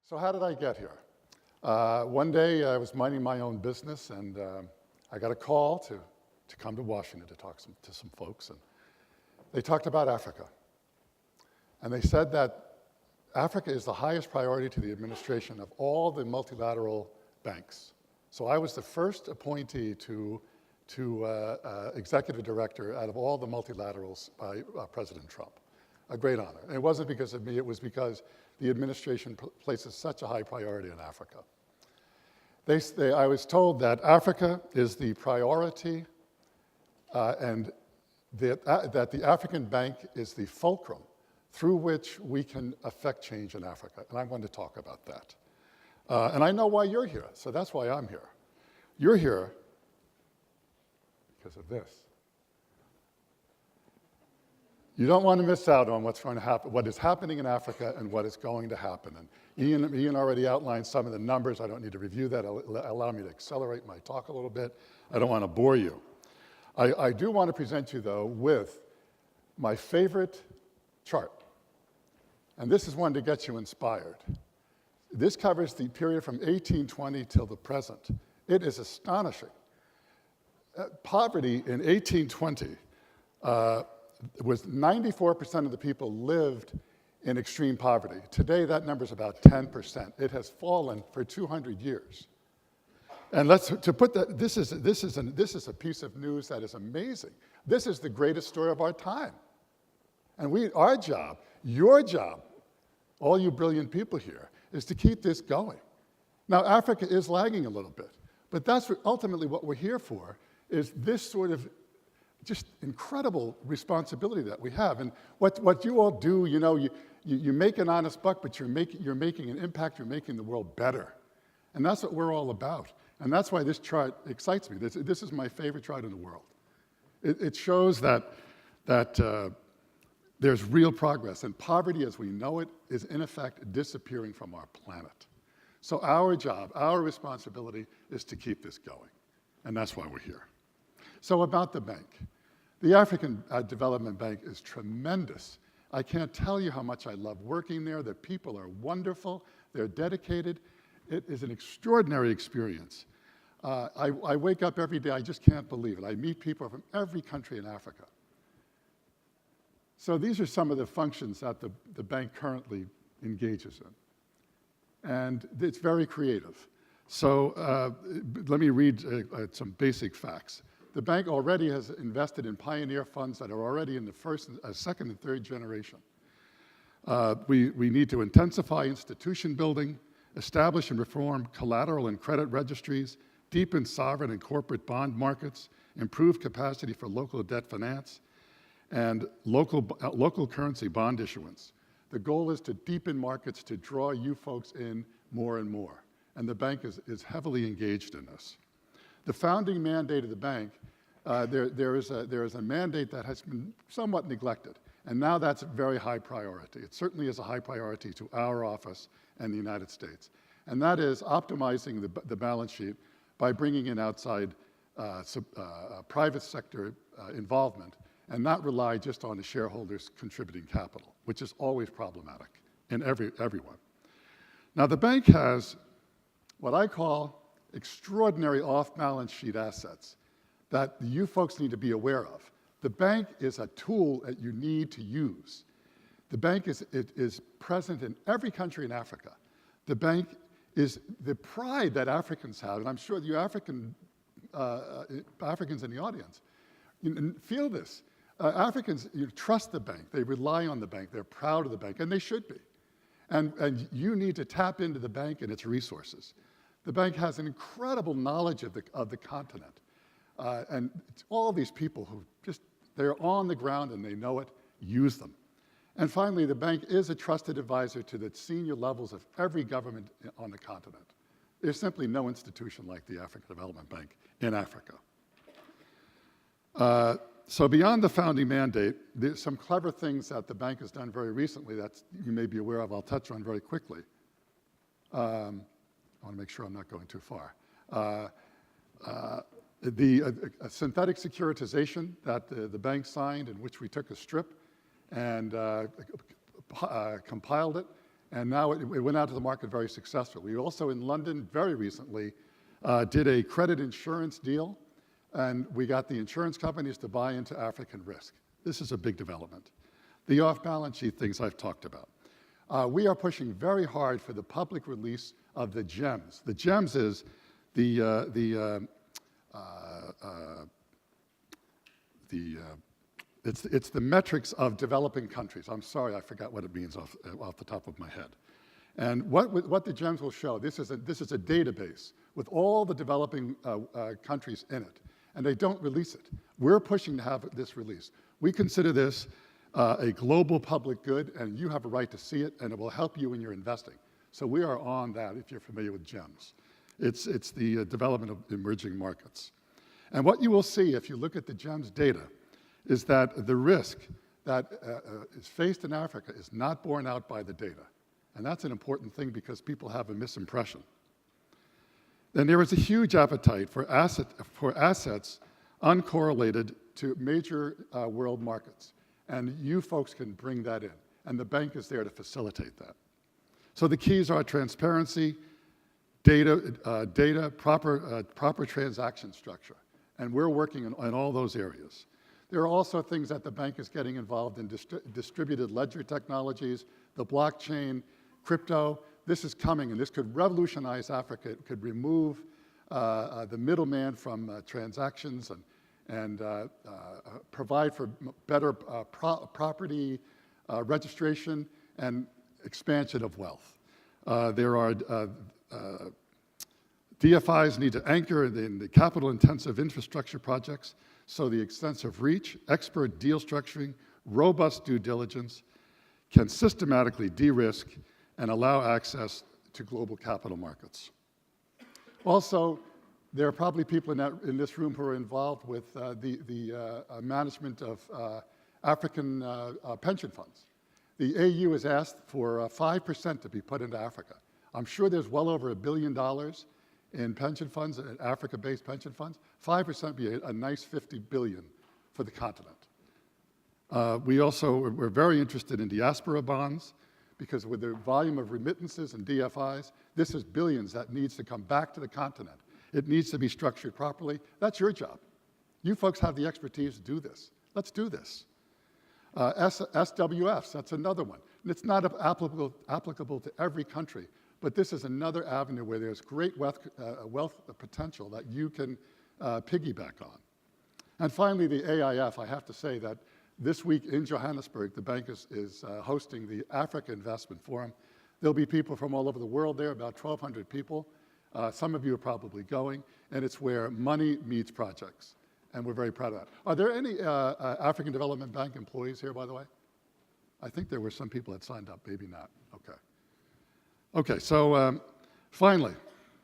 So how did I get here? One day I was minding my own business and I got a call to come to Washington to talk to some folks. And they talked about Africa. And they said that Africa is the highest priority to the administration of all the multilateral banks. So I was the first appointee to executive director out of all the multilaterals by President Trump. A great honor. And it wasn't because of me, it was because the administration places such a high priority on Africa. I was told that Africa is the priority and that the African Bank is the fulcrum through which we can affect change in Africa. And I'm going to talk about that. And I know why you're here, so that's why I'm here. You're here because of this. You don't want to miss out on what's going to happen, what is happening in Africa and what is going to happen. And Ian already outlined some of the numbers. I don't need to review that. Allow me to accelerate my talk a little bit. I don't want to bore you. I do want to present you, though, with my favorite chart. And this is one to get you inspired. This covers the period from 1820 till the present. It is astonishing. Poverty in 1820 was 94% of the people lived in extreme poverty. Today, that number is about 10%. It has fallen for 200 years. And to put that, this is a piece of news that is amazing. This is the greatest story of our time. And our job, your job, all you brilliant people here, is to keep this going. Now, Africa is lagging a little bit, but that's ultimately what we're here for, is this sort of just incredible responsibility that we have. And what you all do, you make an honest buck, but you're making an impact, you're making the world better. And that's what we're all about. And that's why this chart excites me. This is my favorite chart in the world. It shows that there's real progress, and poverty as we know it is in effect disappearing from our planet. So our job, our responsibility is to keep this going. And that's why we're here. So about the bank. The African Development Bank is tremendous. I can't tell you how much I love working there. The people are wonderful. They're dedicated. It is an extraordinary experience. I wake up every day, I just can't believe it. I meet people from every country in Africa. So these are some of the functions that the bank currently engages in. And it's very creative. So let me read some basic facts. The bank already has invested in pioneer funds that are already in the first, second, and third generation. We need to intensify institution building, establish and reform collateral and credit registries, deepen sovereign and corporate bond markets, improve capacity for local debt finance, and local currency bond issuance. The goal is to deepen markets to draw you folks in more and more. And the bank is heavily engaged in this. The founding mandate of the bank, there is a mandate that has been somewhat neglected, and now that's a very high priority. It certainly is a high priority to our office and the United States, and that is optimizing the balance sheet by bringing in outside private sector involvement and not rely just on the shareholders contributing capital, which is always problematic in everyone. Now, the bank has what I call extraordinary off-balance sheet assets that you folks need to be aware of. The bank is a tool that you need to use. The bank is present in every country in Africa. The bank is the pride that Africans have, and I'm sure you Africans in the audience feel this. Africans trust the bank, they rely on the bank, they're proud of the bank, and they should be. And you need to tap into the bank and its resources. The bank has an incredible knowledge of the continent. And all these people who they're on the ground and they know it, use them. And finally, the bank is a trusted advisor to the senior levels of every government on the continent. There's simply no institution like the African Development Bank in Africa. So beyond the founding mandate, there's some clever things that the bank has done very recently that you may be aware of. I'll touch on very quickly. I want to make sure I'm not going too far. The synthetic securitization that the bank signed, in which we took a strip and compiled it And now it went out to the market very successfully. We also, in London, very recently, did a credit insurance deal, and we got the insurance companies to buy into African risk. This is a big development. The off-balance sheet things I've talked about. We are pushing very hard for the public release of the GEMS. The GEMS is it's the metrics of developing countries. I'm sorry, I forgot what it means off the top of my head. And what the GEMS will show, this is a database with all the developing countries in it, and they don't release it. We're pushing to have this released. We consider this a global public good, and you have a right to see it, and it will help you in your investing. So we are on that if you're familiar with GEMS. It's the development of emerging markets. And what you will see if you look at the GEMS data is that the risk that is faced in Africa is not borne out by the data. And that's an important thing because people have a misimpression. And there is a huge appetite for assets uncorrelated to major world markets. And you folks can bring that in. And the bank is there to facilitate that. So the keys are transparency, data, proper transaction structure. And we're working on all those areas. There are also things that the bank is getting involved in, distributed ledger technologies, the blockchain, crypto. This is coming, and this could revolutionize Africa. It could remove the middleman from transactions and provide for better property registration and expansion of wealth. There are DFIs need to anchor in the capital-intensive infrastructure projects, so the extensive reach, expert deal structuring, robust due diligence can systematically de-risk and allow access to global capital markets. Also, there are probably people in this room who are involved with the management of African pension funds. The AU has asked for 5% to be put into Africa. I'm sure there's well over $1 billion in pension funds, Africa-based pension funds. 5% would be a nice 50 billion for the continent. We're very interested in diaspora bonds because with the volume of remittances and DFIs, this is billions that needs to come back to the continent. It needs to be structured properly. That's your job. You folks have the expertise to do this. Let's do this. SWFs, that's another one. And it's not applicable to every country, but this is another avenue where there's great wealth potential that you can piggyback on. And finally, the AIF, I have to say that this week in Johannesburg, the bank is hosting the Africa Investment Forum. There'll be people from all over the world there, about 1,200 people. Some of you are probably going, and it's where money meets projects. And we're very proud of that. Are there any African Development Bank employees here, by the way? I think there were some people that signed up, maybe not. Okay. Okay, so finally,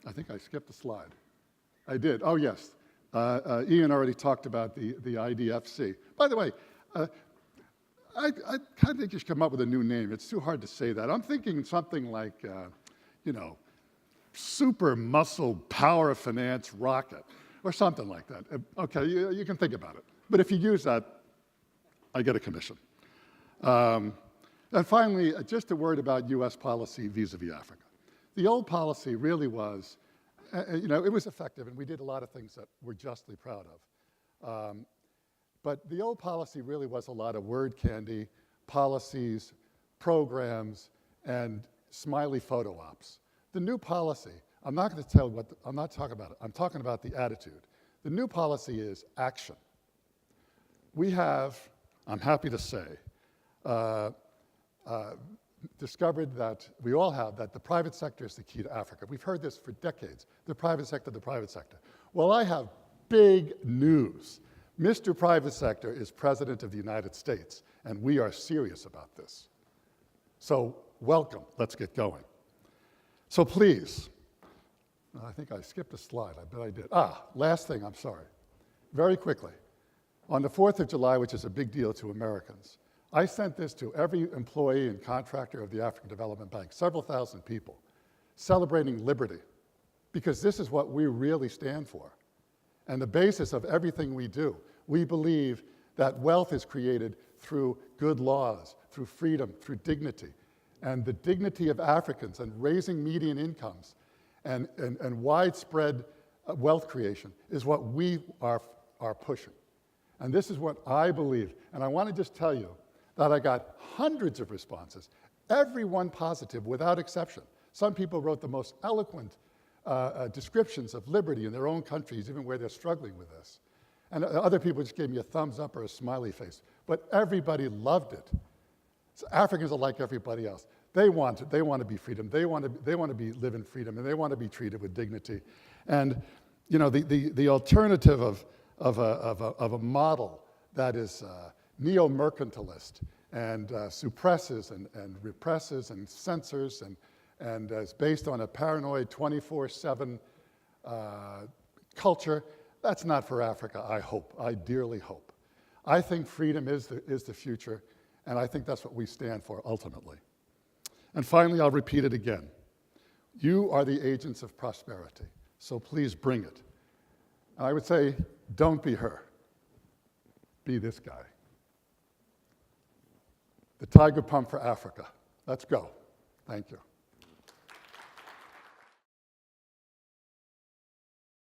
I think I skipped a slide. I did, oh yes. Ian already talked about the IDFC. By the way, I kind of think you should come up with a new name. It's too hard to say that. I'm thinking something like, super muscle power finance rocket, or something like that. Okay, you can think about it. But if you use that, I get a commission. And finally, just a word about US policy vis-a-vis Africa. The old policy really was, it was effective, and we did a lot of things that we're justly proud of. But the old policy really was a lot of word candy, policies, programs, and smiley photo ops. The new policy, I'm not going to tell you I'm not talking about it. I'm talking about the attitude. The new policy is action. We have, I'm happy to say, discovered that we all have that the private sector is the key to Africa. We've heard this for decades. The private sector, the private sector. Well, I have big news. Mr. Private Sector is President of the United States, and we are serious about this. So welcome, let's get going. So please, I think I skipped a slide, I bet I did. Last thing, I'm sorry. Very quickly, on the 4th of July, which is a big deal to Americans, I sent this to every employee and contractor of the African Development Bank, several thousand people, celebrating liberty, because this is what we really stand for. And the basis of everything we do, we believe that wealth is created through good laws, through freedom, through dignity. and the dignity of Africans and raising median incomes and widespread wealth creation is what we are pushing. And this is what I believe. And I want to just tell you that I got hundreds of responses, everyone positive without exception. Some people wrote the most eloquent descriptions of liberty in their own countries, even where they're struggling with this. And other people just gave me a thumbs up or a smiley face. But everybody loved it. So Africans are like everybody else. They want to be freedom. They want to live in freedom, and they want to be treated with dignity. And you know, the alternative of a model that is neo-mercantilist and suppresses and represses and censors and is based on a paranoid 24/7 culture, that's not for Africa, I hope. I dearly hope. I think freedom is the future, and I think that's what we stand for ultimately. And finally, I'll repeat it again. You are the agents of prosperity, so please bring it. And I would say, don't be her. Be this guy. The Tiger Pump for Africa. Let's go. Thank you.